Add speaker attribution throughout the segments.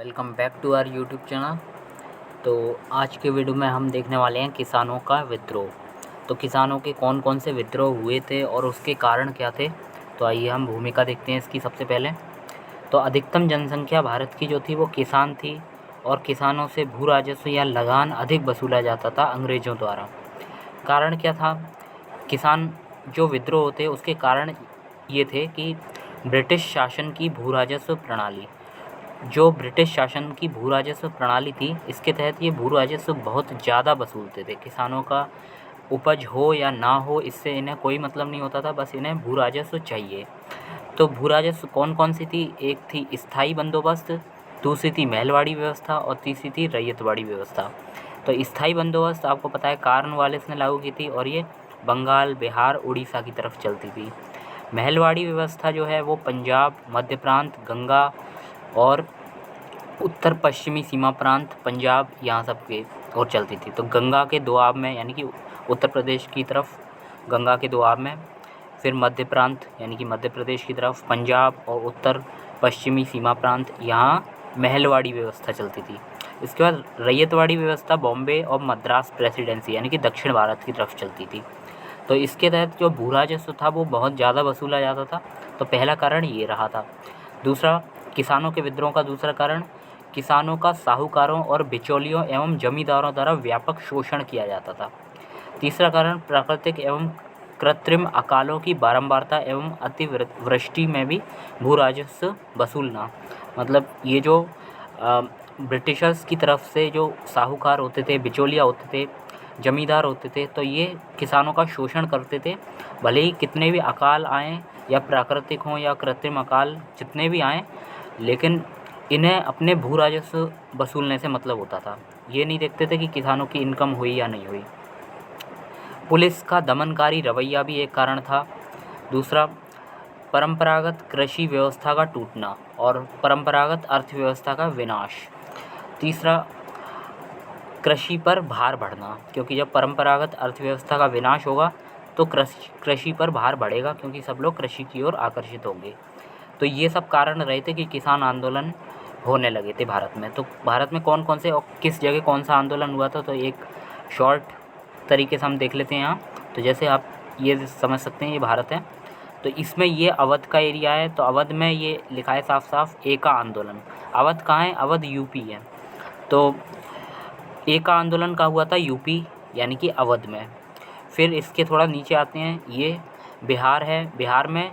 Speaker 1: Welcome back to our YouTube channel. तो आज के वीडियो में हम देखने वाले हैं किसानों का विद्रोह। तो किसानों के कौन कौन से विद्रोह हुए थे और उसके कारण क्या थे। तो आइए हम भूमिका देखते हैं इसकी। सबसे पहले तो अधिकतम जनसंख्या भारत की जो थी वो किसान थी और किसानों से भू राजस्व या लगान अधिक वसूला जाता था अंग्रेज़ों द्वारा। कारण क्या था? किसान जो विद्रोह होते उसके कारण ये थे कि ब्रिटिश शासन की भू राजस्व प्रणाली, जो ब्रिटिश शासन की भू राजस्व प्रणाली थी, इसके तहत ये भू राजस्व बहुत ज़्यादा वसूलते थे। किसानों का उपज हो या ना हो इससे इन्हें कोई मतलब नहीं होता था, बस इन्हें भू राजस्व चाहिए। तो भू राजस्व कौन कौन सी थी? एक थी स्थायी बंदोबस्त, दूसरी थी महलवाड़ी व्यवस्था और तीसरी थी रैयतवाड़ी व्यवस्था। तो स्थायी बंदोबस्त आपको पता है कॉर्नवालिस ने लागू की थी और ये बंगाल, बिहार, उड़ीसा की तरफ चलती थी। महलवाड़ी व्यवस्था जो है वो पंजाब, मध्य प्रांत, गंगा और उत्तर पश्चिमी सीमा प्रांत पंजाब यहाँ सब के और चलती थी। तो गंगा के दोआब में यानी कि उत्तर प्रदेश की तरफ गंगा के दोआब में, फिर मध्य प्रांत यानी कि मध्य प्रदेश की तरफ पंजाब और उत्तर पश्चिमी सीमा प्रांत यहाँ महलवाड़ी व्यवस्था चलती थी। इसके बाद रैयतवाड़ी व्यवस्था बॉम्बे और मद्रास प्रेसिडेंसी यानी कि दक्षिण भारत की तरफ चलती थी। तो इसके तहत जो भू राजस्व था वो बहुत ज़्यादा वसूला जाता था। तो पहला कारण ये रहा था। दूसरा, किसानों के विद्रोह का दूसरा कारण, किसानों का साहूकारों और बिचौलियों एवं जमींदारों द्वारा व्यापक शोषण किया जाता था। तीसरा कारण, प्राकृतिक एवं कृत्रिम अकालों की बारंबारता एवं अतिवृष्टि में भी भू राजस्व वसूलना। मतलब ये जो ब्रिटिशर्स की तरफ से जो साहूकार होते थे, बिचौलिया होते थे, जमींदार होते थे, तो ये किसानों का शोषण करते थे। भले ही कितने भी अकाल आएँ या प्राकृतिक हों या कृत्रिम अकाल जितने भी आएँ, लेकिन इन्हें अपने भू राजस्व वसूलने से मतलब होता था। ये नहीं देखते थे कि किसानों की इनकम हुई या नहीं हुई। पुलिस का दमनकारी रवैया भी एक कारण था। दूसरा, परंपरागत कृषि व्यवस्था का टूटना और परंपरागत अर्थव्यवस्था का विनाश। तीसरा, कृषि पर भार बढ़ना, क्योंकि जब परंपरागत अर्थव्यवस्था का विनाश होगा तो कृषि पर भार बढ़ेगा, क्योंकि सब लोग कृषि की ओर आकर्षित होंगे। तो ये सब कारण रहे थे कि किसान आंदोलन होने लगे थे भारत में। तो भारत में कौन कौन से और किस जगह कौन सा आंदोलन हुआ था, तो एक शॉर्ट तरीके से हम देख लेते हैं यहाँ। तो जैसे आप ये समझ सकते हैं ये भारत है, तो इसमें ये अवध का एरिया है। तो अवध में ये लिखा है साफ साफ एका आंदोलन। अवध कहाँ है? अवध यूपी है। तो एका आंदोलन का हुआ था यूपी यानी कि अवध में। फिर इसके थोड़ा नीचे आते हैं, ये बिहार है। बिहार में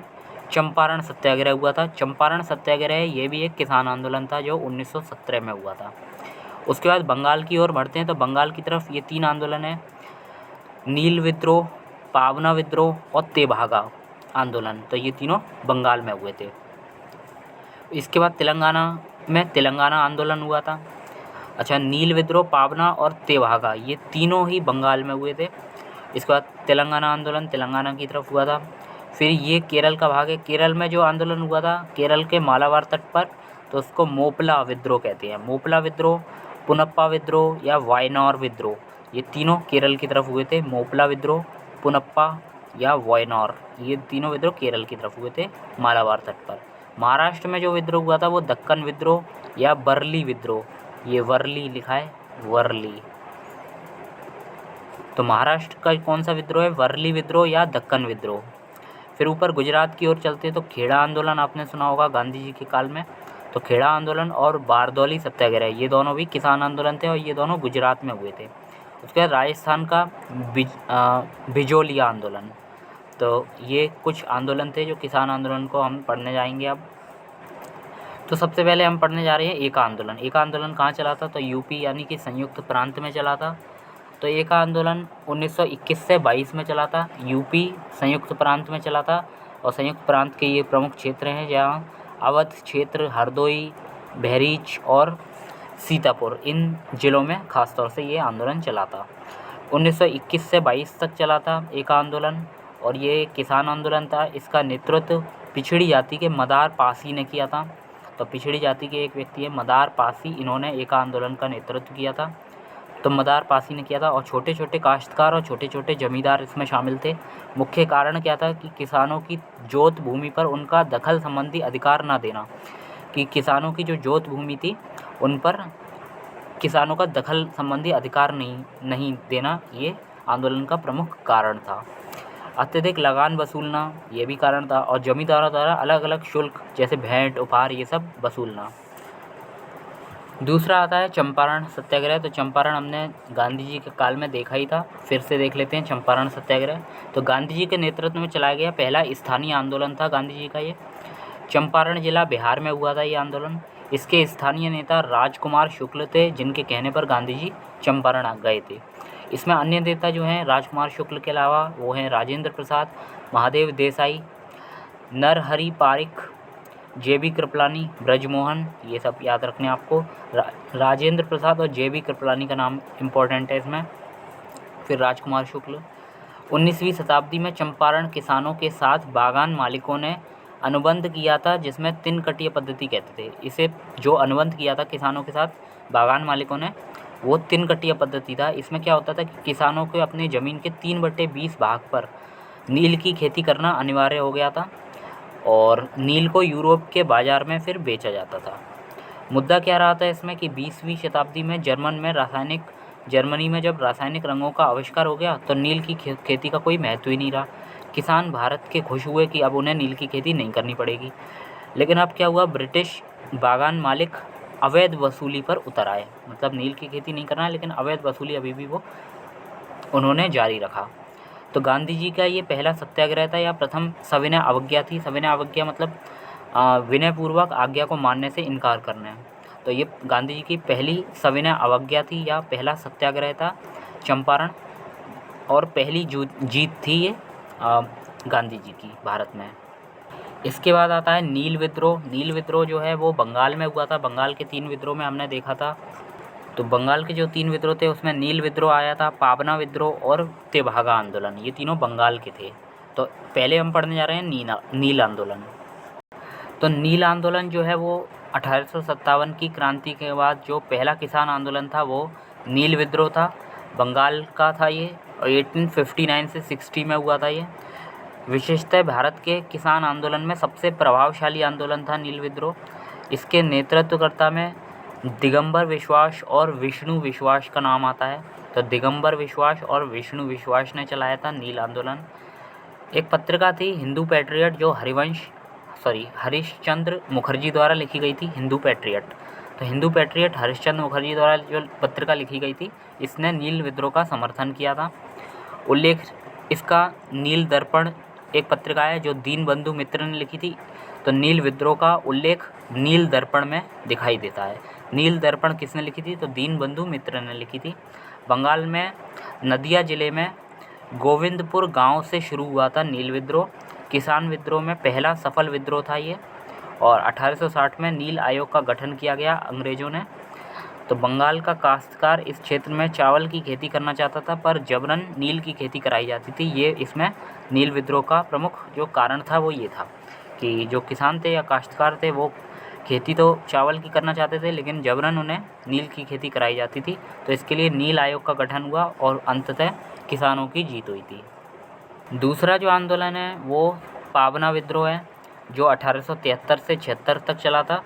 Speaker 1: चंपारण सत्याग्रह हुआ था। चंपारण सत्याग्रह ये भी एक किसान आंदोलन था जो 1917 में हुआ था। उसके बाद बंगाल की ओर बढ़ते हैं। तो बंगाल की तरफ ये 3 आंदोलन है, नील विद्रोह, पावना विद्रोह और तेभागा आंदोलन। तो ये तीनों बंगाल में हुए थे। इसके बाद तेलंगाना में तेलंगाना आंदोलन हुआ था। अच्छा, नील विद्रोह, पावना और तेभागा ये तीनों ही बंगाल में हुए थे। इसके बाद तेलंगाना आंदोलन तेलंगाना की तरफ हुआ था। फिर ये केरल का भाग है। केरल में जो आंदोलन हुआ था केरल के मालाबार तट पर, तो उसको मोपला विद्रोह कहते हैं। मोपला विद्रोह, पुनप्पा विद्रोह या वायनौर विद्रोह, ये तीनों केरल की तरफ हुए थे। मोपला विद्रोह, पुनप्पा या वायनौर, ये तीनों विद्रोह केरल की तरफ हुए थे मालाबार तट पर। महाराष्ट्र में जो विद्रोह हुआ था वो दक्कन विद्रोह या वर्ली विद्रोह, ये वर्ली लिखा है, वर्ली। तो महाराष्ट्र का कौन सा विद्रोह है? वर्ली विद्रोह या दक्कन विद्रोह। फिर ऊपर गुजरात की ओर चलते हैं। तो खेड़ा आंदोलन आपने सुना होगा गांधी जी के काल में। तो खेड़ा आंदोलन और बारदौली सत्याग्रह ये दोनों भी किसान आंदोलन थे और ये दोनों गुजरात में हुए थे। उसके बाद राजस्थान का बिजोलिया आंदोलन। तो ये कुछ आंदोलन थे जो किसान आंदोलन को हम पढ़ने जाएंगे अब। तो सबसे पहले हम पढ़ने जा रहे हैं एका आंदोलन। एका आंदोलन कहाँ चला था? तो यूपी यानी कि संयुक्त प्रांत में चला था। तो एका आंदोलन 1921 से 22 में चला था। यूपी संयुक्त प्रांत में चला था और संयुक्त प्रांत के ये प्रमुख क्षेत्र हैं जहाँ अवध क्षेत्र, हरदोई, बहरीच और सीतापुर, इन जिलों में खासतौर से ये आंदोलन चला था। 1921 से 22 तक चला था एका आंदोलन और ये किसान आंदोलन था। इसका नेतृत्व पिछड़ी जाति के मदार पासी ने किया था। तो पिछड़ी जाति के एक व्यक्ति है मदार पासी, इन्होंने एका आंदोलन का नेतृत्व किया था। तो मदार पासी ने किया था और छोटे छोटे काश्तकार और छोटे छोटे जमींदार इसमें शामिल थे। मुख्य कारण क्या था कि किसानों की जोत भूमि पर उनका दखल संबंधी अधिकार न देना, कि किसानों की जो जोत भूमि थी उन पर किसानों का दखल संबंधी अधिकार नहीं देना ये आंदोलन का प्रमुख कारण था। अत्यधिक लगान वसूलना ये भी कारण था, और जमींदारों द्वारा अलग अलग शुल्क जैसे भेंट उपहार ये सब वसूलना। दूसरा आता है चंपारण सत्याग्रह। तो चंपारण हमने गांधी जी के काल में देखा ही था, फिर से देख लेते हैं चंपारण सत्याग्रह। तो गांधी जी के नेतृत्व में चलाया गया पहला स्थानीय आंदोलन था गांधी जी का ये। चंपारण जिला बिहार में हुआ था ये आंदोलन। इसके स्थानीय नेता राजकुमार शुक्ल थे, जिनके कहने पर गांधी जी चंपारण गए थे। इसमें अन्य नेता जो हैं राजकुमार शुक्ल के अलावा वो हैं राजेंद्र प्रसाद, महादेव देसाई, नरहरि पारिख, जे.बी. कृपलानी, ब्रजमोहन, ये सब याद रखने आपको। राजेंद्र प्रसाद और जे.बी. कृपलानी का नाम इम्पोर्टेंट है इसमें। फिर राजकुमार शुक्ल। 19वीं शताब्दी में चंपारण किसानों के साथ बागान मालिकों ने अनुबंध किया था, जिसमें तिनकटिया पद्धति कहते थे इसे। जो अनुबंध किया था किसानों के साथ बागान मालिकों ने, वो तिनकटिया पद्धति था। इसमें क्या होता था कि किसानों को अपनी ज़मीन के 3/20 भाग पर नील की खेती करना अनिवार्य हो गया था, और नील को यूरोप के बाज़ार में फिर बेचा जाता था। मुद्दा क्या रहा था इसमें कि 20वीं शताब्दी में जर्मनी में जब रासायनिक रंगों का आविष्कार हो गया, तो नील की खेती का कोई महत्व ही नहीं रहा। किसान भारत के खुश हुए कि अब उन्हें नील की खेती नहीं करनी पड़ेगी। लेकिन अब क्या हुआ, ब्रिटिश बागान मालिक अवैध वसूली पर उतर आए। मतलब नील की खेती नहीं करना है, लेकिन अवैध वसूली अभी भी वो उन्होंने जारी रखा। तो गांधी जी का ये पहला सत्याग्रह था, या प्रथम सविनय अवज्ञा थी। सविनय अवज्ञा मतलब विनयपूर्वक आज्ञा को मानने से इनकार करना। तो ये गांधी जी की पहली सविनय अवज्ञा थी, या पहला सत्याग्रह था चंपारण, और पहली जीत थी ये गांधी जी की भारत में। इसके बाद आता है नील विद्रोह। नील विद्रोह जो है वो बंगाल में हुआ था। बंगाल के 3 विद्रोह में हमने देखा था। तो बंगाल के जो 3 विद्रोह थे उसमें नील विद्रोह आया था, पाबना विद्रोह और तेभागा आंदोलन, ये तीनों बंगाल के थे। तो पहले हम पढ़ने जा रहे हैं नील आंदोलन। तो नील आंदोलन जो है वो 1857 की क्रांति के बाद जो पहला किसान आंदोलन था वो नील विद्रोह था। बंगाल का था ये, और 1859 से 60 में हुआ था ये। विशेषतः भारत के किसान आंदोलन में सबसे प्रभावशाली आंदोलन था नील विद्रोह। इसके नेतृत्वकर्ता में दिगंबर विश्वास और विष्णु विश्वास का नाम आता है। तो दिगंबर विश्वास और विष्णु विश्वास ने चलाया था नील आंदोलन। एक पत्रिका थी हिंदू पैट्रियट, जो हरिश्चंद्र मुखर्जी द्वारा लिखी गई थी, हिंदू पैट्रियट। तो हिंदू पैट्रियट हरिश्चंद्र मुखर्जी द्वारा जो पत्रिका लिखी गई थी, इसने नील विद्रोह का समर्थन किया था। उल्लेख इसका नील दर्पण एक पत्रिका है जो दीनबंधु मित्र ने लिखी थी। तो नील विद्रोह का उल्लेख नील दर्पण में दिखाई देता है। नील दर्पण किसने लिखी थी? तो दीनबंधु मित्र ने लिखी थी। बंगाल में नदिया जिले में गोविंदपुर गांव से शुरू हुआ था नील विद्रोह। किसान विद्रोह में पहला सफल विद्रोह था ये, और 1860 में नील आयोग का गठन किया गया अंग्रेज़ों ने। तो बंगाल का काश्तकार इस क्षेत्र में चावल की खेती करना चाहता था, पर जबरन नील की खेती कराई जाती थी। ये इसमें नील विद्रोह का प्रमुख जो कारण था वो ये था कि जो किसान थे या काश्तकार थे वो खेती तो चावल की करना चाहते थे, लेकिन जबरन उन्हें नील की खेती कराई जाती थी। तो इसके लिए नील आयोग का गठन हुआ और अंततः किसानों की जीत हुई थी। दूसरा जो आंदोलन है वो पाबना विद्रोह है, जो 1873 से 76 तक चला था।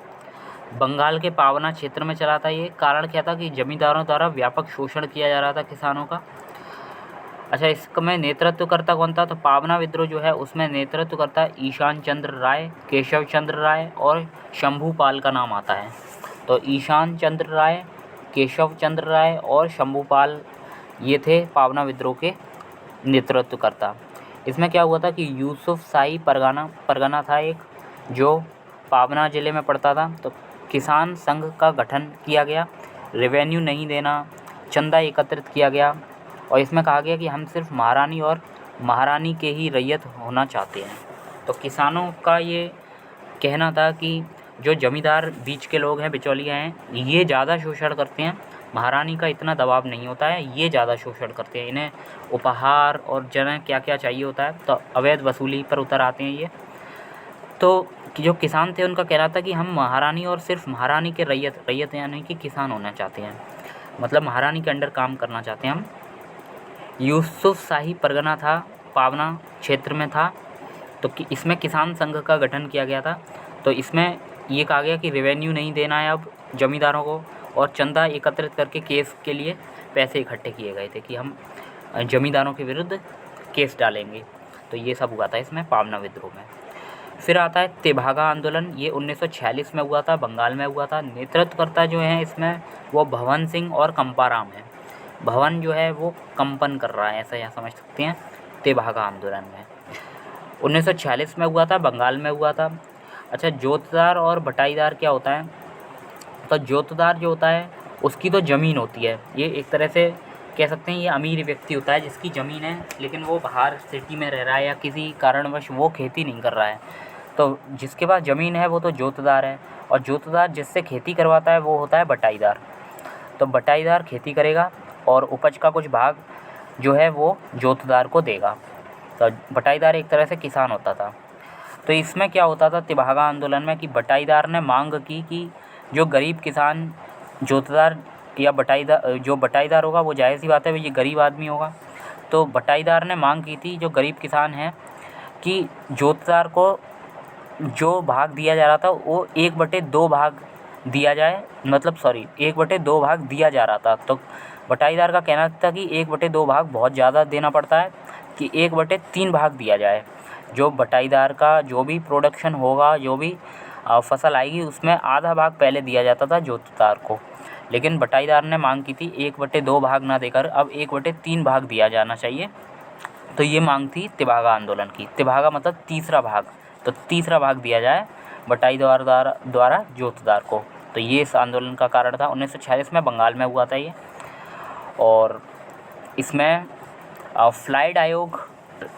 Speaker 1: बंगाल के पाबना क्षेत्र में चला था ये। कारण क्या था कि जमींदारों द्वारा व्यापक शोषण किया जा रहा था किसानों का। अच्छा, इसमें नेतृत्वकर्ता कौन था? तो पाबना विद्रोह जो है उसमें नेतृत्वकर्ता ईशान चंद्र राय, केशव चंद्र राय और शंभूपाल का नाम आता है। तो ईशान चंद्र राय, केशव चंद्र राय और शंभूपाल ये थे पाबना विद्रोह के नेतृत्वकर्ता। इसमें क्या हुआ था कि यूसुफ शाही परगना था एक, जो पाबना ज़िले में पड़ता था। तो किसान संघ का गठन किया गया, रेवेन्यू नहीं देना, चंदा एकत्रित किया गया, और इसमें कहा गया कि हम सिर्फ महारानी और महारानी के ही रैयत होना चाहते हैं। तो किसानों का ये कहना था कि जो जमींदार बीच के लोग हैं, बिचौलिया हैं, ये ज़्यादा शोषण करते हैं, महारानी का इतना दबाव नहीं होता है, ये ज़्यादा शोषण करते हैं, इन्हें उपहार और जन क्या क्या चाहिए होता है, तो अवैध वसूली पर उतर आते हैं ये। तो जो किसान थे उनका कहना था कि हम महारानी और सिर्फ महारानी के रैयत यानी कि किसान होना चाहते हैं, मतलब महारानी के अंडर काम करना चाहते हैं हम। यूसुफ शाही परगना था, पाबना क्षेत्र में था। तो इसमें किसान संघ का गठन किया गया था। तो इसमें ये कहा गया कि रेवेन्यू नहीं देना है अब, जमींदारों को, और चंदा एकत्रित करके केस के लिए पैसे इकट्ठे किए गए थे कि हम जमींदारों के विरुद्ध केस डालेंगे। तो ये सब हुआ था इसमें पावना विद्रोह में। फिर आता है तेभागा आंदोलन, ये 1946 में हुआ था, बंगाल में हुआ था। नेतृत्वकर्ता जो हैं इसमें वो भवन सिंह और कंपाराम है। भवन जो है वो कंपन कर रहा है, ऐसा यहाँ समझ सकते हैं तेभागा आंदोलन में। 1946 में हुआ था, बंगाल में हुआ था। अच्छा, जोतदार और बटाईदार क्या होता है? तो जोतदार जो होता है उसकी तो ज़मीन होती है, ये एक तरह से कह सकते हैं ये अमीर व्यक्ति होता है जिसकी ज़मीन है, लेकिन वो बाहर सिटी में रह रहा है या किसी कारणवश वो खेती नहीं कर रहा है। तो जिसके पास ज़मीन है वो तो जोतदार है, और जोतदार जिससे खेती करवाता है वो होता है बटाईदार। तो बटाईदार खेती करेगा और उपज का कुछ भाग जो है वो जोतदार को देगा। तो बटाईदार एक तरह से किसान होता था। तो इसमें क्या होता था तेभागा आंदोलन में कि बटाईदार ने मांग की कि जो गरीब किसान जोतदार या बटाईदार होगा वो जाहिर सी बात है ये गरीब आदमी होगा। तो बटाईदार ने मांग की थी जो गरीब किसान हैं कि जोतदार को जो भाग दिया जा रहा था वो 1/2 भाग दिया जाए, मतलब 1/2 भाग दिया जा रहा था। तो बटाईदार का कहना था कि 1/2 भाग बहुत ज़्यादा देना पड़ता है, कि 1/3 भाग दिया जाए। जो बटाईदार का जो भी प्रोडक्शन होगा, जो भी फसल आएगी उसमें आधा भाग पहले दिया जाता था जोतदार को, लेकिन बटाईदार ने मांग की थी 1/2 भाग ना देकर अब 1/3 भाग दिया जाना चाहिए। तो ये मांग थी तेभागा आंदोलन की। तेभागा मतलब तीसरा भाग, तो तीसरा भाग दिया जाए बटाईदार द्वारा जोतदार को। तो ये इस आंदोलन का कारण था। 1946 में बंगाल में हुआ था ये। और इसमें फ्लाइड आयोग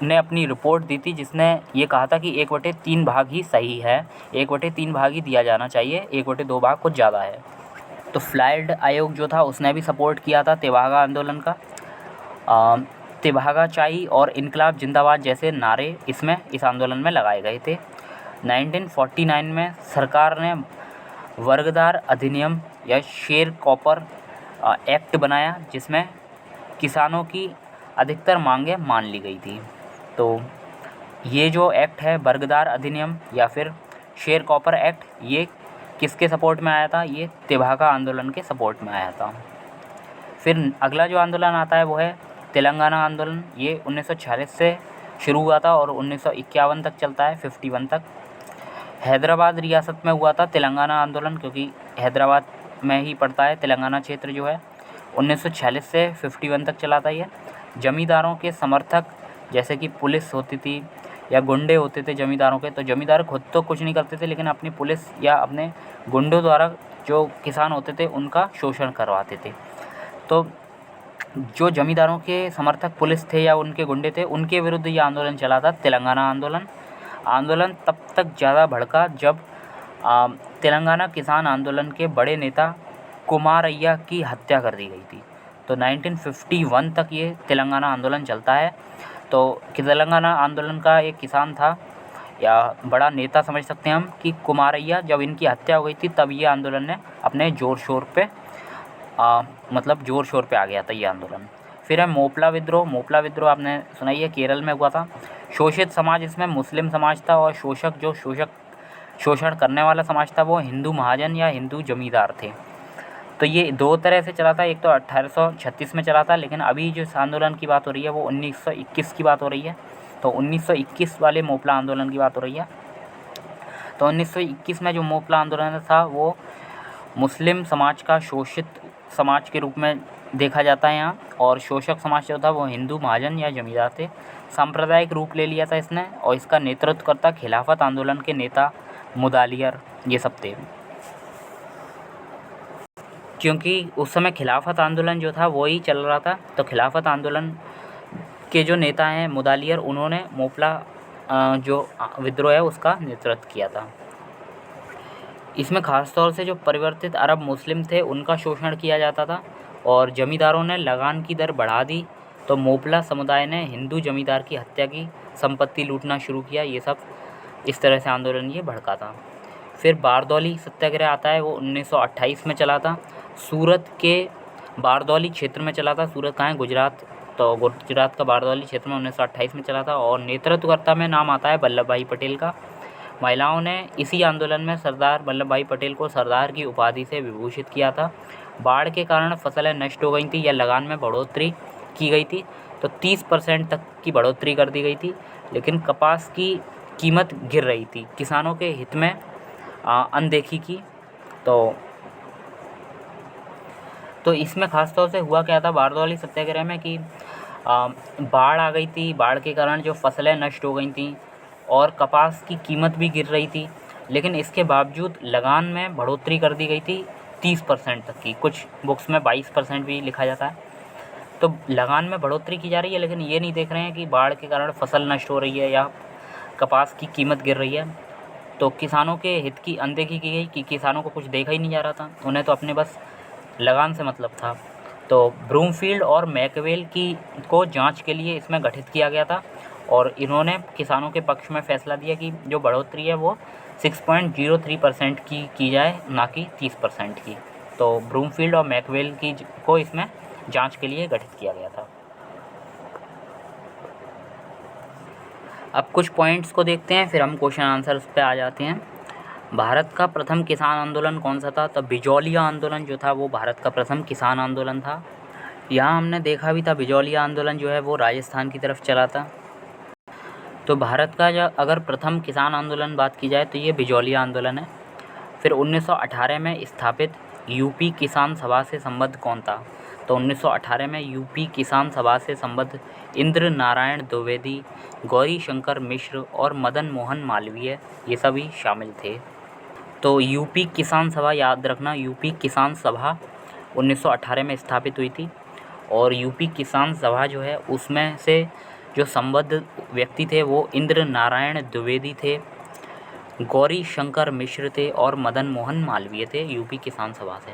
Speaker 1: ने अपनी रिपोर्ट दी थी जिसने ये कहा था कि 1/3 भाग ही सही है, 1/3 भाग ही दिया जाना चाहिए, 1/2 भाग कुछ ज़्यादा है। तो फ्लाइड आयोग जो था उसने भी सपोर्ट किया था तेभागा आंदोलन का। तेभागा चाई और इनकलाब जिंदाबाद जैसे नारे इस आंदोलन में लगाए गए थे। 1949 में सरकार ने वर्गदार अधिनियम या शेर कॉपर एक्ट बनाया जिसमें किसानों की अधिकतर मांगें मान ली गई थी। तो ये जो एक्ट है वर्गदार अधिनियम या फिर शेर कॉपर एक्ट, ये किसके सपोर्ट में आया था? ये तेभागा आंदोलन के सपोर्ट में आया था। फिर अगला जो आंदोलन आता है वो है तेलंगाना आंदोलन। ये 1946 से शुरू हुआ था और 1951 तक चलता है, 51 तक। हैदराबाद रियासत में हुआ था तेलंगाना आंदोलन, क्योंकि हैदराबाद में ही पड़ता है तेलंगाना क्षेत्र जो है। 1946 से 51 तक चला था ये। जमींदारों के समर्थक जैसे कि पुलिस होती थी या गुंडे होते थे जमींदारों के, तो जमींदार खुद तो कुछ नहीं करते थे लेकिन अपनी पुलिस या अपने गुंडों द्वारा जो किसान होते थे उनका शोषण करवाते थे। तो जो जमींदारों के समर्थक पुलिस थे या उनके गुंडे थे उनके विरुद्ध ये आंदोलन चला था, तेलंगाना आंदोलन। आंदोलन तब तक ज़्यादा भड़का जब तेलंगाना किसान आंदोलन के बड़े नेता कुमारैया की हत्या कर दी गई थी। तो 1951 तक ये तेलंगाना आंदोलन चलता है। तो तेलंगाना आंदोलन का एक किसान था या बड़ा नेता समझ सकते हैं हम कि कुमारैया, जब इनकी हत्या हो गई थी तब ये आंदोलन ने अपने ज़ोर शोर पे आ गया था ये आंदोलन। फिर है मोपला विद्रोह। मोपला विद्रोह आपने सुना ही है, केरल में हुआ था। शोषित समाज इसमें मुस्लिम समाज था और शोषण करने वाला समाज था वो हिंदू महाजन या हिंदू जमींदार थे। तो ये दो तरह से चला था, एक तो 1836 में चला था, लेकिन अभी जो इस आंदोलन की बात हो रही है वो 1921 की बात हो रही है। तो 1921 वाले मोपला आंदोलन की बात हो रही है। तो 1921 में जो मोपला आंदोलन था वो मुस्लिम समाज का शोषित समाज के रूप में देखा जाता है यहाँ, और शोषक समाज जो था वो हिंदू महाजन या जमींदार थे। सांप्रदायिक रूप ले लिया था इसने, और इसका नेतृत्व करता खिलाफत आंदोलन के नेता मुदालियर ये सब थे, क्योंकि उस समय खिलाफत आंदोलन जो था वही चल रहा था। तो खिलाफत आंदोलन के जो नेता हैं मुदालियर, उन्होंने मोपला जो विद्रोह है उसका नेतृत्व किया था। इसमें ख़ास तौर से जो परिवर्तित अरब मुस्लिम थे उनका शोषण किया जाता था और जमींदारों ने लगान की दर बढ़ा दी। तो मोपला समुदाय ने हिंदू जमींदार की हत्या की, संपत्ति लूटना शुरू किया। ये सब इस तरह से आंदोलन ये भड़का था। फिर बारदौली सत्याग्रह आता है, वो 1928 में चला था। सूरत के बारदौली क्षेत्र में चला था। सूरत कहाँ है? गुजरात। तो गुजरात का बारदौली क्षेत्र में 1928 में चला था और नेतृत्वकर्ता में नाम आता है वल्लभ भाई पटेल का। महिलाओं ने इसी आंदोलन में सरदार वल्लभ भाई पटेल को सरदार की उपाधि से विभूषित किया था। बाढ़ के कारण फसलें नष्ट हो गई थी या लगान में बढ़ोतरी की गई थी, तो 30% तक की बढ़ोतरी कर दी गई थी, लेकिन कपास की कीमत गिर रही थी। किसानों के हित में अनदेखी की। तो इसमें ख़ास तौर से हुआ क्या था बारदौली सत्याग्रह में कि बाढ़ आ गई थी। बाढ़ के कारण जो फसलें नष्ट हो गई थीं और कपास की कीमत भी गिर रही थी, लेकिन इसके बावजूद लगान में बढ़ोतरी कर दी गई थी 30% तक की। कुछ बुक्स में 22% भी लिखा जाता है। तो लगान में बढ़ोतरी की जा रही है, लेकिन ये नहीं देख रहे हैं कि बाढ़ के कारण फसल नष्ट हो रही है या कपास की कीमत गिर रही है। तो किसानों के हित की अनदेखी की गई कि किसानों को कुछ देखा ही नहीं जा रहा था, उन्हें तो अपने बस लगान से मतलब था। तो ब्रूमफील्ड और मैकवेल को जांच के लिए इसमें गठित किया गया था और इन्होंने किसानों के पक्ष में फैसला दिया कि जो बढ़ोतरी है वो 6.03% की जाए, ना कि 30% की। तो ब्रूमफील्ड और मैकवेल को इसमें जांच के लिए गठित किया गया था। अब कुछ पॉइंट्स को देखते हैं, फिर हम क्वेश्चन आंसर उस पर आ जाते हैं। भारत का प्रथम किसान आंदोलन कौन सा था? तो बिजौलिया आंदोलन जो था वो भारत का प्रथम किसान आंदोलन था। यहाँ हमने देखा भी था बिजौलिया आंदोलन जो है वो राजस्थान की तरफ चला था। तो भारत का जो अगर प्रथम किसान आंदोलन बात की जाए तो ये बिजौलिया आंदोलन है। फिर 1918 में स्थापित यूपी किसान सभा से संबद्ध कौन था? तो 1918 में यूपी किसान सभा से संबद्ध इंद्र नारायण द्विवेदी, गौरी शंकर मिश्र और मदन मोहन मालवीय, ये सभी शामिल थे। तो यूपी किसान सभा याद रखना, यूपी किसान सभा 1918 में स्थापित हुई थी और यूपी किसान सभा जो है उसमें से जो संबद्ध व्यक्ति थे वो इंद्र नारायण द्विवेदी थे, गौरी शंकर मिश्र थे और मदन मोहन मालवीय थे यूपी किसान सभा से।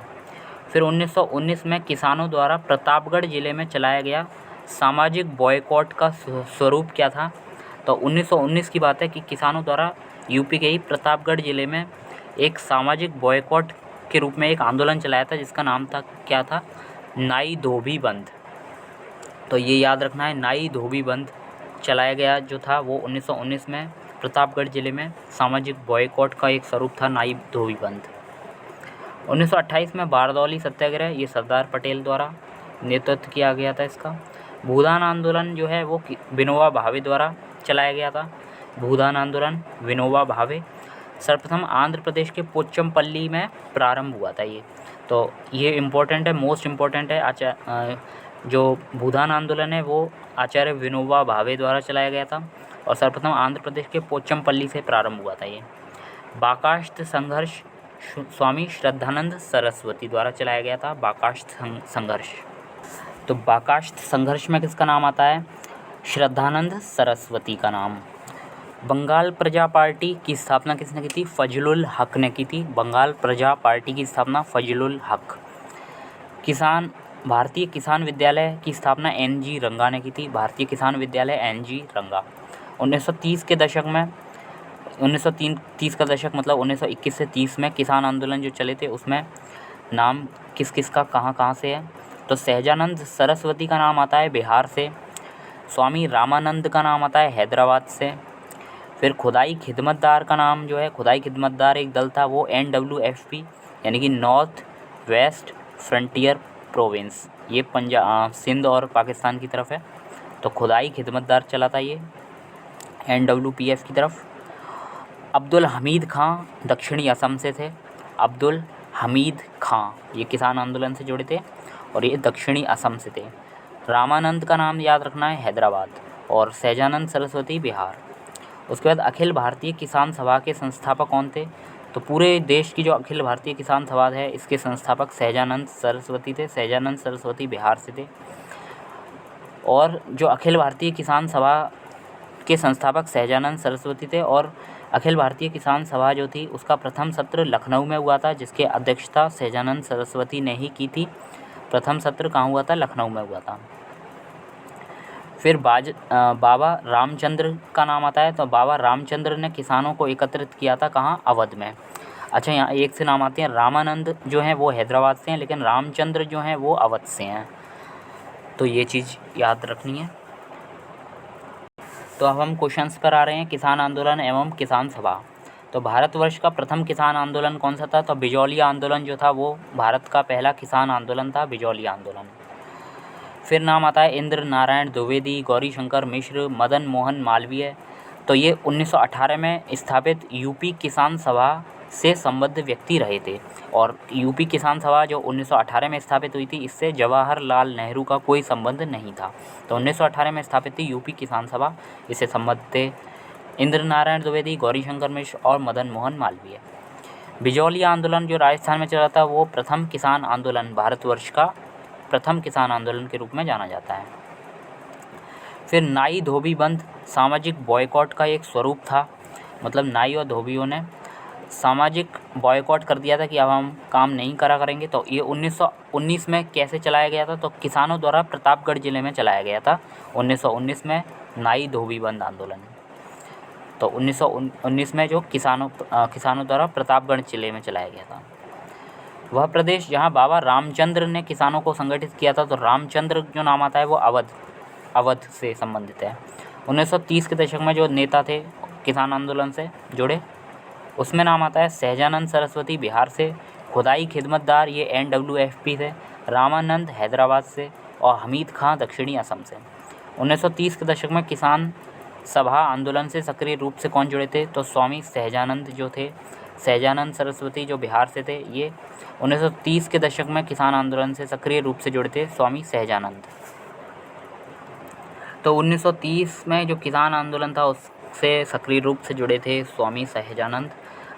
Speaker 1: फिर 1919 में किसानों द्वारा प्रतापगढ़ जिले में चलाया गया सामाजिक बॉयकॉट का स्वरूप क्या था? तो 1919 की बात है कि किसानों द्वारा यूपी के ही प्रतापगढ़ जिले में एक सामाजिक बॉयकॉट के रूप में एक आंदोलन चलाया था जिसका नाम था क्या था? नाई धोबी बंद। तो ये याद रखना है, नाई धोबी बंद चलाया गया जो था वो 1919 में प्रतापगढ़ जिले में सामाजिक बॉयकॉट का एक स्वरूप था नाई धोबी बंद। 1928 में बारदौली सत्याग्रह, ये सरदार पटेल द्वारा नेतृत्व किया गया था इसका। भूदान आंदोलन जो है वो विनोबा भावे द्वारा चलाया गया था। भूदान आंदोलन विनोबा भावे सर्वप्रथम आंध्र प्रदेश के पोचमपल्ली में प्रारंभ हुआ था ये। तो ये इम्पोर्टेंट है, मोस्ट इम्पोर्टेंट है। जो भूदान आंदोलन है वो आचार्य विनोबा भावे द्वारा चलाया गया था और सर्वप्रथम आंध्र प्रदेश के पोचमपल्ली से प्रारंभ हुआ था ये। बाकाष्ठ संघर्ष स्वामी श्रद्धानंद सरस्वती द्वारा चलाया गया था, बाकाष्ठ संघर्ष। तो बाकाष्ठ संघर्ष में किसका नाम आता है? श्रद्धानंद सरस्वती का नाम। बंगाल प्रजा पार्टी की स्थापना किसने की थी? फजलुल हक ने की थी। बंगाल प्रजा पार्टी की स्थापना फजलुल हक। भारतीय किसान विद्यालय की स्थापना एन.जी. रंगा ने की थी। भारतीय किसान विद्यालय एन.जी. रंगा। 1930 के दशक में 1930 का दशक मतलब 1921 से 30 में किसान आंदोलन जो चले थे उसमें नाम किस किस का कहाँ से है? तो सहजानंद सरस्वती का नाम आता है बिहार से। स्वामी रामानंद का नाम आता है हैदराबाद से। फिर खुदाई खिदमतदार का नाम जो है, खुदाई खिदमतदार एक दल था वो NWFP यानी कि नॉर्थ वेस्ट फ्रंटियर प्रोविंस, ये पंजाब सिंध और पाकिस्तान की तरफ है। तो खुदाई खिदमतदार चला था ये NWPF की तरफ। अब्दुल हमीद खां दक्षिणी असम से थे। अब्दुल हमीद खां ये किसान आंदोलन से जुड़े थे और ये दक्षिणी असम से थे। रामानंद का नाम याद रखना है हैदराबाद और सहजानंद सरस्वती बिहार। उसके बाद अखिल भारतीय किसान सभा के संस्थापक कौन थे? तो पूरे देश की जो अखिल भारतीय किसान सभा है इसके संस्थापक सहजानंद सरस्वती थे। सहजानंद सरस्वती बिहार से थे और जो अखिल भारतीय किसान सभा के संस्थापक सहजानंद सरस्वती थे और अखिल भारतीय किसान सभा जो थी उसका प्रथम सत्र लखनऊ में हुआ था जिसके अध्यक्षता सहजानंद सरस्वती ने ही की थी। प्रथम सत्र कहाँ हुआ था? लखनऊ में हुआ था। फिर बाबा रामचंद्र का नाम आता है। तो बाबा रामचंद्र ने किसानों को एकत्रित किया था कहाँ? अवध में। अच्छा, यहाँ एक से नाम आते हैं, रामानंद जो हैं वो हैदराबाद से हैं लेकिन रामचंद्र जो हैं वो अवध से हैं। तो ये चीज़ याद रखनी है। तो अब हम क्वेश्चंस पर आ रहे हैं। किसान आंदोलन एवं किसान सभा। तो भारतवर्ष का प्रथम किसान आंदोलन कौन सा था? तो बिजौलिया आंदोलन जो था वो भारत का पहला किसान आंदोलन था, बिजौलिया आंदोलन। फिर नाम आता है इंद्र नारायण द्विवेदी, गौरीशंकर मिश्र, मदन मोहन मालवीय। तो ये 1918 में स्थापित यूपी किसान सभा से संबद्ध व्यक्ति रहे थे। और यूपी किसान सभा जो 1918 में स्थापित हुई थी, इससे जवाहरलाल नेहरू का कोई संबंध नहीं था। तो 1918 में स्थापित थी यूपी किसान सभा, इससे संबद्ध थे इंद्र नारायण द्विवेदी, गौरीशंकर मिश्र और मदन मोहन मालवीय। बिजौलिया आंदोलन जो राजस्थान में चला था, वो प्रथम किसान आंदोलन, भारतवर्ष का प्रथम किसान आंदोलन के रूप में जाना जाता है। फिर नाई धोबी बंद सामाजिक बॉयकॉट का एक स्वरूप था। मतलब नाई और धोबियों ने सामाजिक बॉयकॉट कर दिया था कि अब हम काम नहीं करा करेंगे। तो ये 1919 में कैसे चलाया गया था? तो किसानों द्वारा प्रतापगढ़ जिले में चलाया गया था 1919 में नाई धोबी बंद आंदोलन। तो 1919 में जो किसानों द्वारा प्रतापगढ़ जिले में चलाया गया था। वह प्रदेश जहां बाबा रामचंद्र ने किसानों को संगठित किया था। तो रामचंद्र जो नाम आता है वो अवध से संबंधित है। 1930 के दशक में जो नेता थे किसान आंदोलन से जुड़े, उसमें नाम आता है सहजानंद सरस्वती बिहार से, खुदाई खिदमतदार ये NWFP से, रामानंद हैदराबाद से और हमीद खां दक्षिणी असम से। 1930 के दशक में किसान सभा आंदोलन से सक्रिय रूप से कौन जुड़े थे? तो स्वामी सहजानंद जो थे, सहजानंद सरस्वती जो बिहार से थे, ये 1930 के दशक में किसान आंदोलन से सक्रिय रूप से जुड़े थे स्वामी सहजानंद। तो 1930 में जो किसान आंदोलन था उससे सक्रिय रूप से जुड़े थे स्वामी सहजानंद।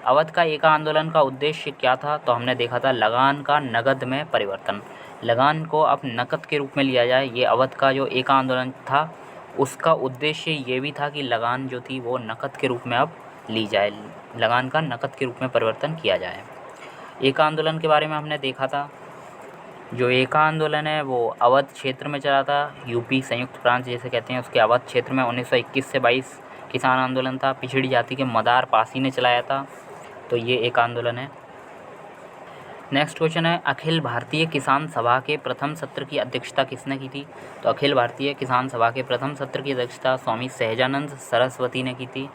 Speaker 1: अवध का एका आंदोलन का उद्देश्य क्या था? तो हमने देखा था लगान का नकद में परिवर्तन, लगान को अब नकद के रूप में लिया जाए। ये अवध का जो एका आंदोलन था उसका उद्देश्य ये भी था कि लगान जो थी वो नकद के रूप में अब ली जाए, लगान का नकद के रूप में परिवर्तन किया जाए। एका आंदोलन के बारे में हमने देखा था। जो एका आंदोलन है वो अवध क्षेत्र में चला था, यूपी संयुक्त प्रांत जैसे कहते हैं उसके अवध क्षेत्र में 1921 से 22 किसान आंदोलन था। पिछड़ी जाति के मदार पासी ने चलाया था। तो ये एक आंदोलन है। नेक्स्ट क्वेश्चन है अखिल भारतीय किसान सभा के प्रथम सत्र की अध्यक्षता किसने की थी? तो अखिल भारतीय किसान सभा के प्रथम सत्र की अध्यक्षता स्वामी सहजानंद सरस्वती ने की थी।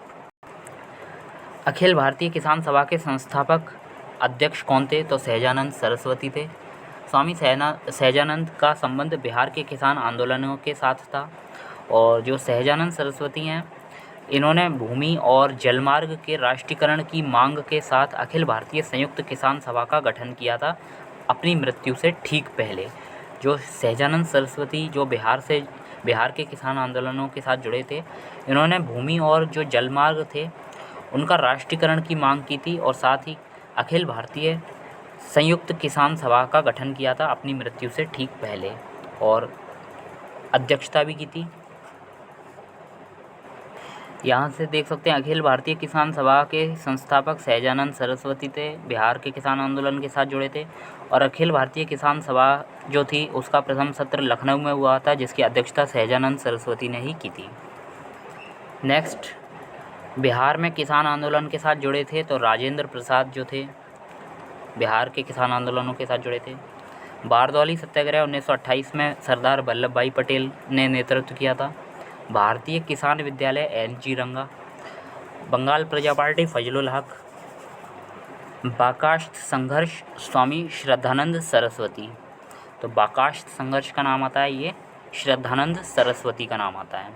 Speaker 1: अखिल भारतीय किसान सभा के संस्थापक अध्यक्ष कौन थे? तो सहजानंद सरस्वती थे। स्वामी सहजानंद का संबंध बिहार के किसान आंदोलनों के साथ था। और जो सहजानंद सरस्वती हैं, इन्होंने भूमि और जलमार्ग के राष्ट्रीयकरण की मांग के साथ अखिल भारतीय संयुक्त किसान सभा का गठन किया था अपनी मृत्यु से ठीक पहले। जो सहजानंद सरस्वती जो बिहार के किसान आंदोलनों के साथ जुड़े थे, इन्होंने भूमि और जो जलमार्ग थे उनका राष्ट्रीयकरण की मांग की थी और साथ ही अखिल भारतीय संयुक्त किसान सभा का गठन किया था अपनी मृत्यु से ठीक पहले और अध्यक्षता भी की थी। यहाँ से देख सकते हैं अखिल भारतीय किसान सभा के संस्थापक सहजानंद सरस्वती थे, बिहार के किसान आंदोलन के साथ जुड़े थे। और अखिल भारतीय किसान सभा जो थी उसका प्रथम सत्र लखनऊ में हुआ था जिसकी अध्यक्षता सहजानंद सरस्वती ने ही की थी। नेक्स्ट, बिहार में किसान आंदोलन के साथ जुड़े थे तो राजेंद्र प्रसाद जो थे बिहार के किसान आंदोलनों के साथ जुड़े थे। बारदौली सत्याग्रह 1928 में सरदार वल्लभ भाई पटेल ने नेतृत्व किया था। भारतीय किसान विद्यालय NG रंगा, बंगाल प्रजा पार्टी फजलुल हक, बाकाष्ठ संघर्ष स्वामी श्रद्धानंद सरस्वती। तो बाकाष्ठ संघर्ष का नाम आता है ये श्रद्धानंद सरस्वती का नाम आता है।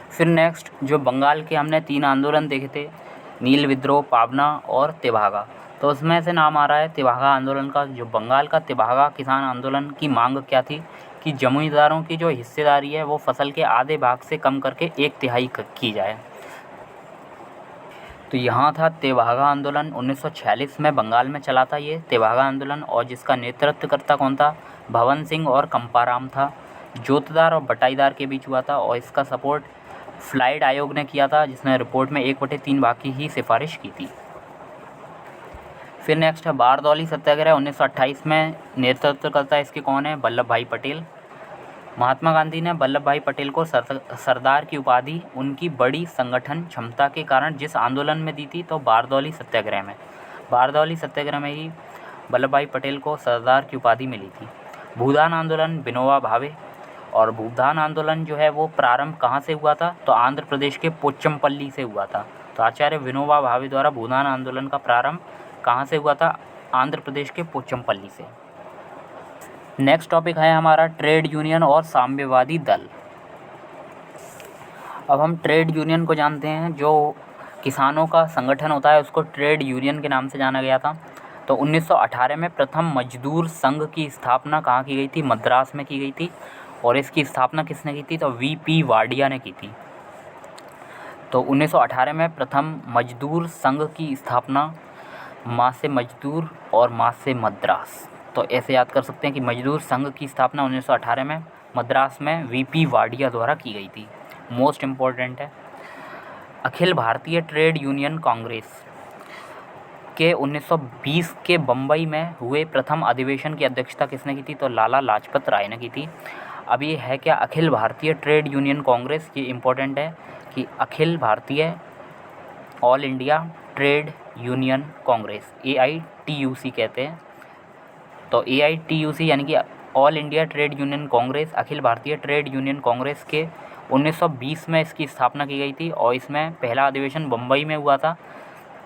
Speaker 1: फिर नेक्स्ट, जो बंगाल के हमने 3 आंदोलन देखे थे, नील विद्रोह, पाबना और तेभागा, तो उसमें से नाम आ रहा है तेभागा आंदोलन का। जो बंगाल का तेभागा किसान आंदोलन की मांग क्या थी कि जमींदारों की जो हिस्सेदारी है वो फसल के आधे भाग से कम करके 1/3 की जाए। तो यहाँ था तेभागा आंदोलन 1946 में बंगाल में चला था ये तेभागा आंदोलन, और जिसका नेतृत्वकर्ता कौन था? भवन सिंह और कंपाराम था। जोतदार और बटाईदार के बीच हुआ था और इसका सपोर्ट फ्लाइड आयोग ने किया था जिसने रिपोर्ट में 1/3 भाग की ही सिफारिश की थी। फिर नेक्स्ट है बारदौली सत्याग्रह 1928 में, नेतृत्वकर्ता इसके कौन है? वल्लभ भाई पटेल। महात्मा गांधी ने वल्लभ भाई पटेल को सरदार की उपाधि उनकी बड़ी संगठन क्षमता के कारण जिस आंदोलन में दी थी तो बारदौली सत्याग्रह में ही वल्लभ भाई पटेल को सरदार की उपाधि मिली थी। भूदान आंदोलन विनोबा भावे, और भूदान आंदोलन जो है वो प्रारंभ कहाँ से हुआ था? तो आंध्र प्रदेश के पोचमपल्ली से हुआ था। तो आचार्य विनोबा भावे द्वारा भूदान आंदोलन का प्रारंभ कहाँ से हुआ था? आंध्र प्रदेश के पोचमपल्ली से। नेक्स्ट टॉपिक है हमारा ट्रेड यूनियन और साम्यवादी दल। अब हम ट्रेड यूनियन को जानते हैं। जो किसानों का संगठन होता है उसको ट्रेड यूनियन के नाम से जाना गया था। तो 1918 में प्रथम मजदूर संघ की स्थापना कहाँ की गई थी? मद्रास में की गई थी। और इसकी स्थापना किसने की थी? तो वीपी वाडिया ने की थी। तो 1918 में प्रथम मजदूर संघ की स्थापना, माँ से मजदूर और माँ से मद्रास। तो ऐसे याद कर सकते हैं कि मजदूर संघ की स्थापना 1918 में मद्रास में वीपी वाडिया द्वारा की गई थी। मोस्ट इम्पॉर्टेंट है। अखिल भारतीय ट्रेड यूनियन कांग्रेस के 1920 के बम्बई में हुए प्रथम अधिवेशन की अध्यक्षता किसने की थी? तो लाला लाजपत राय ने की थी। अब ये है क्या? अखिल भारतीय ट्रेड यूनियन कांग्रेस। ये इम्पोर्टेंट है कि अखिल भारतीय All India Trade Union Congress, AITUC कहते हैं। तो AITUC यानी कि All India Trade Union Congress, अखिल भारतीय ट्रेड यूनियन कांग्रेस के 1920 में इसकी स्थापना की गई थी और इसमें पहला अधिवेशन बम्बई में हुआ था।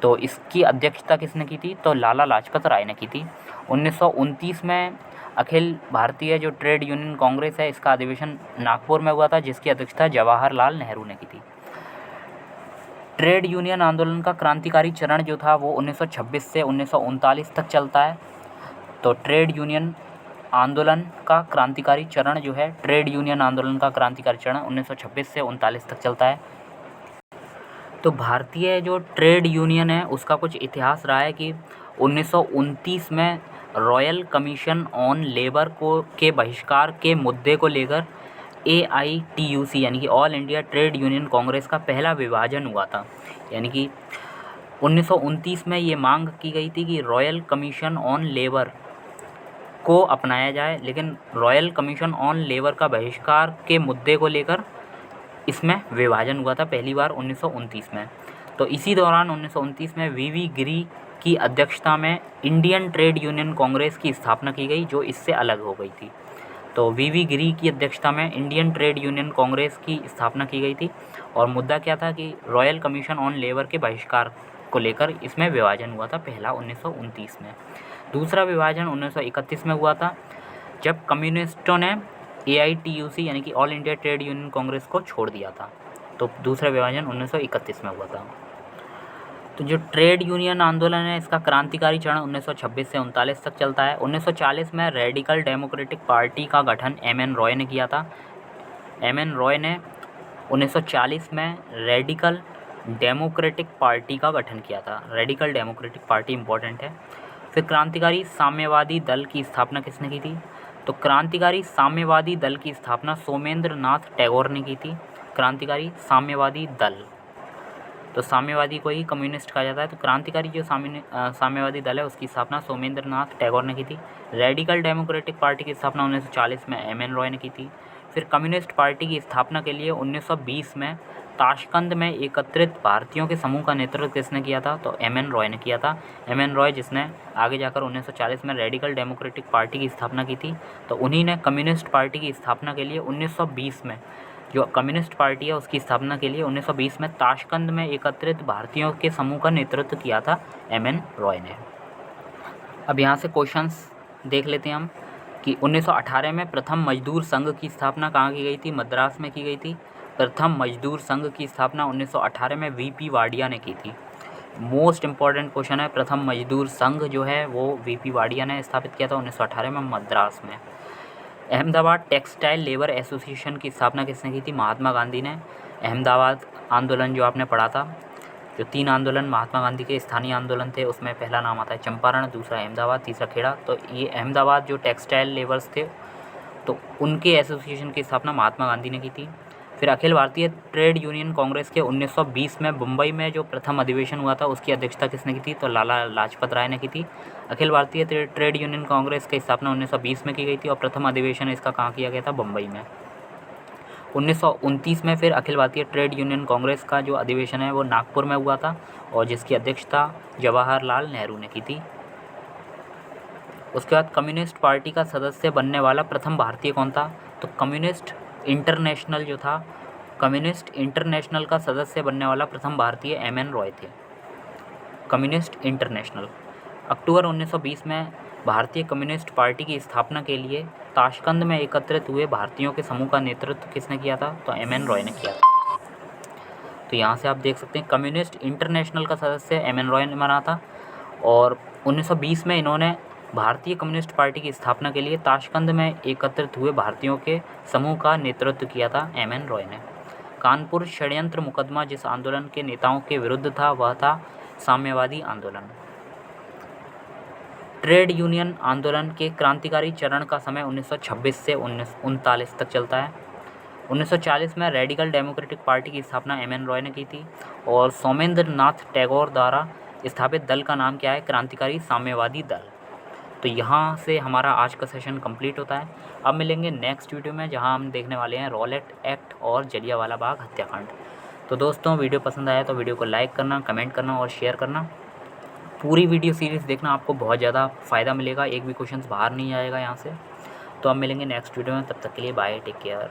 Speaker 1: तो इसकी अध्यक्षता किसने की थी? तो लाला लाजपत राय ने की थी। 1929 में अखिल भारतीय जो ट्रेड यूनियन कांग्रेस है इसका अधिवेशन नागपुर में हुआ था, जिसकी अध्यक्षता जवाहरलाल नेहरू ने की थी। ट्रेड यूनियन आंदोलन का क्रांतिकारी चरण जो था वो 1926 से 1939 तक चलता है। तो ट्रेड यूनियन आंदोलन का क्रांतिकारी चरण जो है, ट्रेड यूनियन आंदोलन का क्रांतिकारी चरण 1926 से 1939 तक चलता है। तो भारतीय जो ट्रेड यूनियन है उसका कुछ इतिहास रहा है कि 1929 में रॉयल कमीशन ऑन लेबर को के बहिष्कार के मुद्दे को लेकर AITUC यानी कि All India Trade Union Congress का पहला विभाजन हुआ था। यानी कि 1929 में ये मांग की गई थी कि रॉयल कमीशन ऑन लेबर को अपनाया जाए, लेकिन रॉयल कमीशन ऑन लेबर का बहिष्कार के मुद्दे को लेकर इसमें विभाजन हुआ था पहली बार 1929 में। तो इसी दौरान 1929 में VV गिरी की अध्यक्षता में इंडियन ट्रेड यूनियन कांग्रेस की स्थापना की गई, जो इससे अलग हो गई थी। तो VV गिरी की अध्यक्षता में इंडियन ट्रेड यूनियन कांग्रेस की स्थापना की गई थी और मुद्दा क्या था कि रॉयल कमीशन ऑन लेबर के बहिष्कार को लेकर इसमें विभाजन हुआ था पहला 1929 में। दूसरा विभाजन 1931 में हुआ था, जब कम्युनिस्टों ने AITUC यानी कि All India Trade Union Congress को छोड़ दिया था। तो दूसरा विभाजन 1931 में हुआ था। तो जो ट्रेड यूनियन आंदोलन है इसका क्रांतिकारी चरण 1926 से 1939 तक चलता है। 1940 में रेडिकल डेमोक्रेटिक पार्टी का गठन MN रॉय ने किया था। MN रॉय ने 1940 में रेडिकल डेमोक्रेटिक पार्टी का गठन किया था। रेडिकल डेमोक्रेटिक पार्टी इम्पोर्टेंट है। फिर क्रांतिकारी साम्यवादी दल की स्थापना किसने की थी? तो क्रांतिकारी साम्यवादी दल की स्थापना सोमेंद्र नाथ टैगोर ने की थी। क्रांतिकारी साम्यवादी दल, तो साम्यवादी को ही कम्युनिस्ट कहा जाता है। तो क्रांतिकारी जो साम्यवादी दल है उसकी स्थापना सोमेंद्र नाथ टैगोर ने की थी। रेडिकल डेमोक्रेटिक पार्टी की स्थापना 1940 में MN रॉय ने की थी। फिर कम्युनिस्ट पार्टी की स्थापना के लिए 1920 में ताशकंद में एकत्रित भारतीयों के समूह का नेतृत्व किसने किया था? तो MN रॉय ने किया था। MN रॉय जिसने आगे जाकर 1940 में रेडिकल डेमोक्रेटिक पार्टी की स्थापना की थी। तो उन्हीं ने कम्युनिस्ट पार्टी की स्थापना के लिए 1920 में, जो कम्युनिस्ट पार्टी है उसकी स्थापना के लिए 1920 में ताशकंद में एकत्रित भारतीयों के समूह का नेतृत्व किया था MN रॉय ने। अब यहाँ से क्वेश्चंस देख लेते हैं हम कि 1918 में प्रथम मजदूर संघ की स्थापना कहाँ की गई थी? मद्रास में की गई थी। प्रथम मजदूर संघ की स्थापना 1918 में VP वाडिया ने की थी। मोस्ट इम्पॉर्टेंट क्वेश्चन है, प्रथम मजदूर संघ जो है वो VP वाडिया ने स्थापित किया था 1918 में मद्रास में। अहमदाबाद टेक्सटाइल लेबर एसोसिएशन की स्थापना किसने की थी? महात्मा गांधी ने। अहमदाबाद आंदोलन जो आपने पढ़ा था, जो 3 आंदोलन महात्मा गांधी के स्थानीय आंदोलन थे उसमें पहला नाम आता है चंपारण, दूसरा अहमदाबाद, तीसरा खेड़ा। तो ये अहमदाबाद जो टेक्सटाइल लेबर्स थे तो उनके एसोसिएशन की स्थापना महात्मा गांधी ने की थी। फिर अखिल भारतीय ट्रेड यूनियन कांग्रेस के 1920 में मुंबई में जो प्रथम अधिवेशन हुआ था उसकी अध्यक्षता किसने की थी? तो लाला लाजपत राय ने की थी। अखिल भारतीय ट्रेड यूनियन कांग्रेस की स्थापना 1920 में की गई थी और प्रथम अधिवेशन इसका कहाँ किया गया था? बम्बई में। 1929 में फिर अखिल भारतीय ट्रेड यूनियन कांग्रेस का जो अधिवेशन है वो नागपुर में हुआ था और जिसकी अध्यक्षता जवाहरलाल नेहरू ने की थी। उसके बाद कम्युनिस्ट पार्टी का सदस्य बनने वाला प्रथम भारतीय कौन था? तो कम्युनिस्ट इंटरनेशनल जो था कम्युनिस्ट इंटरनेशनल का सदस्य बनने वाला प्रथम भारतीय एम.एन. रॉय थे। कम्युनिस्ट इंटरनेशनल अक्टूबर 1920 में भारतीय कम्युनिस्ट पार्टी की स्थापना के लिए ताशकंद में एकत्रित हुए भारतीयों के समूह का नेतृत्व किसने किया था? तो एम.एन. रॉय ने किया था। तो यहाँ से आप देख सकते हैं कम्युनिस्ट इंटरनेशनल का सदस्य एम.एन. रॉय ने बना था और 1920 में इन्होंने भारतीय कम्युनिस्ट पार्टी की स्थापना के लिए ताशकंद में एकत्रित हुए भारतीयों के समूह का नेतृत्व किया था एम.एन. रॉय ने। कानपुर षड्यंत्र मुकदमा जिस आंदोलन के नेताओं के विरुद्ध था वह था साम्यवादी आंदोलन। ट्रेड यूनियन आंदोलन के क्रांतिकारी चरण का समय 1926 से 1939 तक चलता है। 1940 में रेडिकल डेमोक्रेटिक पार्टी की स्थापना एम.एन. रॉय ने की थी और सोमेंद्र नाथ टैगोर द्वारा स्थापित दल का नाम क्या है? क्रांतिकारी साम्यवादी दल। तो यहाँ से हमारा आज का सेशन कंप्लीट होता है। अब मिलेंगे नेक्स्ट वीडियो में जहाँ हम देखने वाले हैं रॉलेट एक्ट और जलियांवाला बाग हत्याकांड। तो दोस्तों वीडियो पसंद आया तो वीडियो को लाइक करना, कमेंट करना और शेयर करना। पूरी वीडियो सीरीज़ देखना, आपको बहुत ज़्यादा फ़ायदा मिलेगा, एक भी क्वेश्चन बाहर नहीं आएगा यहाँ से। तो अब मिलेंगे नेक्स्ट वीडियो में, तब तक के लिए बाय, टेक केयर।